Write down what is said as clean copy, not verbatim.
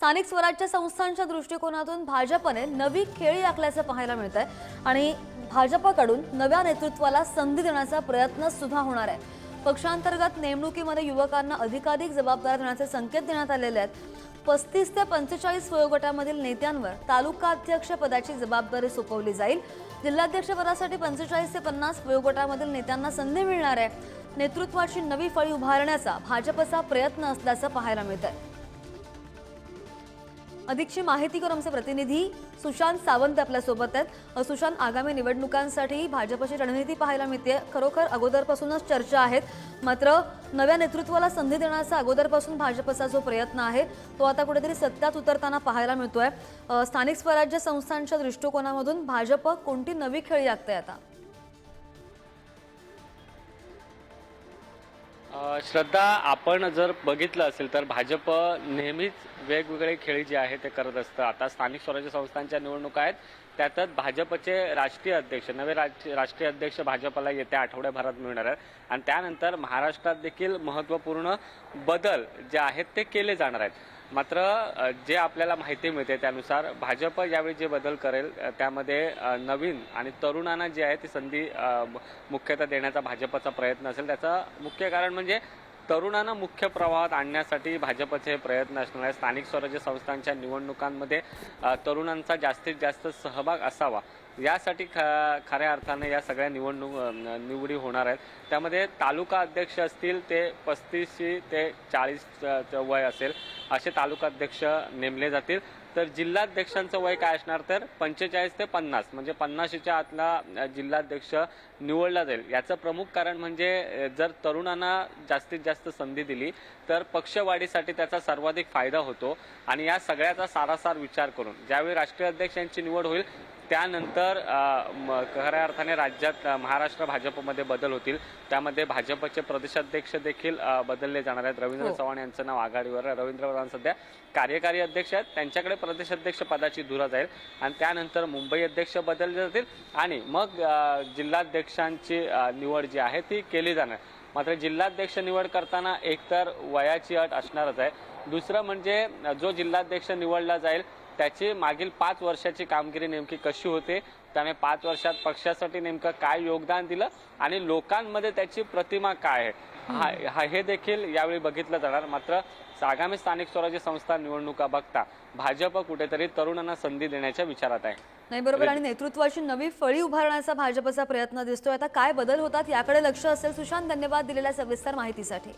स्थानिक स्वराज्य संस्थांच्या दृष्टिकोनातून भाजपने नवी खेळी आखल्याचं पाहायला मिळतंय आणि भाजपकडून नव्या नेतृत्वाला संधी देण्याचा प्रयत्न सुद्धा होणार आहे। पक्षांतर्गत नेमणुकीमध्ये युवकांना अधिकाधिक जबाबदाऱ्या देण्याचे संकेत देण्यात आलेले आहेत। 35 ते 45 वयोगटामधील नेत्यांवर तालुका अध्यक्ष पदाची जबाबदारी सोपवली जाईल। जिल्हाध्यक्ष पदासाठी 45 ते 50 वयोगटामधील नेत्यांना संधी मिळणार आहे। नेतृत्वाची नवी फळी उभारण्याचा भाजपचा प्रयत्न असल्याचं पाहायला मिळतंय। अधिकची माहिती करून आमचे प्रतिनिधी सुशांत सावंत आपल्या सोबत आहेत। सुशांत, आगामी निवडणुकांसाठी भाजपची रणनीती पाहायला मिळते, खरोखर अगोदरपासूनच चर्चा आहेत, मात्र नव्या नेतृत्वाला संधी देण्याचा अगोदरपासून भाजपचा जो प्रयत्न आहे तो आता कुठेतरी सत्यात उतरताना पाहायला मिळतोय। स्थानिक स्वराज्य संस्थांच्या दृष्टिकोनामधून भाजप कोणती नवी खेळी आखते आता? श्रद्धा, आपण जर बघितलं असेल तर भाजप नेहमीच वेगवेगळे खेळी जे आहे ते करत असतं। आता स्थानिक स्वराज्य संस्थांच्या निवडणुका आहेत, त्यातच भाजपचे राष्ट्रीय अध्यक्ष नवे राष्ट्रीय अध्यक्ष भाजपला येत्या आठवड्याभरात मिळणार आहेत आणि त्यानंतर महाराष्ट्रात देखील महत्त्वपूर्ण बदल जे आहेत ते केले जाणार आहेत। मात्र जे आपल्याला माहिती मिळते त्यानुसार भाजप यावेळी जे बदल करेल त्यामध्ये नवीन आणि तरुणांना जे आहे ती संधी मुख्यतः देण्याचा भाजपचा प्रयत्न असेल। त्याचं मुख्य कारण म्हणजे तरुणांना मुख्य प्रवाहात आणण्यासाठी भाजपचे हे प्रयत्न असणार आहे। स्थानिक स्वराज्य संस्थांच्या निवडणुकांमध्ये तरुणांचा जास्तीत जास्त सहभाग असावा यासाठी खऱ्या अर्थाने या सगळ्या निवडी होणार आहेत। त्यामध्ये तालुका अध्यक्ष असतील ते 35 ते 40 वय असेल असे तालुका अध्यक्ष नेमले जातील। तर जिल्हाध्यक्षांचं वय काय असणार तर 45 ते 50 म्हणजे 50च्या आतला जिल्हाध्यक्ष निवडला जाईल। याचं प्रमुख कारण म्हणजे जर तरुणांना जास्तीत जास्त संधी दिली तर पक्षवाढीसाठी त्याचा सर्वाधिक फायदा होतो आणि या सगळ्याचा सारासार विचार करून ज्यावेळी राष्ट्रीय अध्यक्षांची निवड होईल त्यानंतर खऱ्या अर्थाने राज्यात महाराष्ट्र भाजपमध्ये बदल होतील। त्यामध्ये भाजपचे प्रदेशाध्यक्ष देखील बदलले जाणार आहेत। रवींद्र चव्हाण यांचं नाव आघाडीवर, रवींद्र चव्हाण सध्या कार्यकारी अध्यक्ष आहेत, त्यांच्याकडे प्रदेशाध्यक्ष पदाची धुरा जाईल आणि त्यानंतर मुंबई अध्यक्ष बदलले जातील आणि मग जिल्हाध्यक्षांची निवड जी आहे ती केली जाणार। मात्र जिल्हाध्यक्ष निवड करताना एकतर वयाची अट असणारच आहे, दुसरं म्हणजे जो जिल्हाध्यक्ष निवडला जाईल त्याची मागील 5 वर्षाची कामगिरी नेमकी कशी होते, त्याने 5 वर्षात पक्षासाठी नेमकं काय योगदान दिलं आणि लोकांमध्ये त्याची प्रतिमा काय आहे हे देखील यावेळी बघितलं जाणार। मात्र आगामी स्थानिक स्वराज्य संस्था निवडणुका बघता भाजप कुठेतरी तरुणांना संधी देण्याच्या विचारात आहे। नाही, बरोबर, आणि नेतृत्वाची नवी फळी उभारण्याचा भाजपचा प्रयत्न दिसतोय। आता काय बदल होतात याकडे लक्ष असेल। सुशांत, धन्यवाद दिलेल्या सविस्तर माहितीसाठी।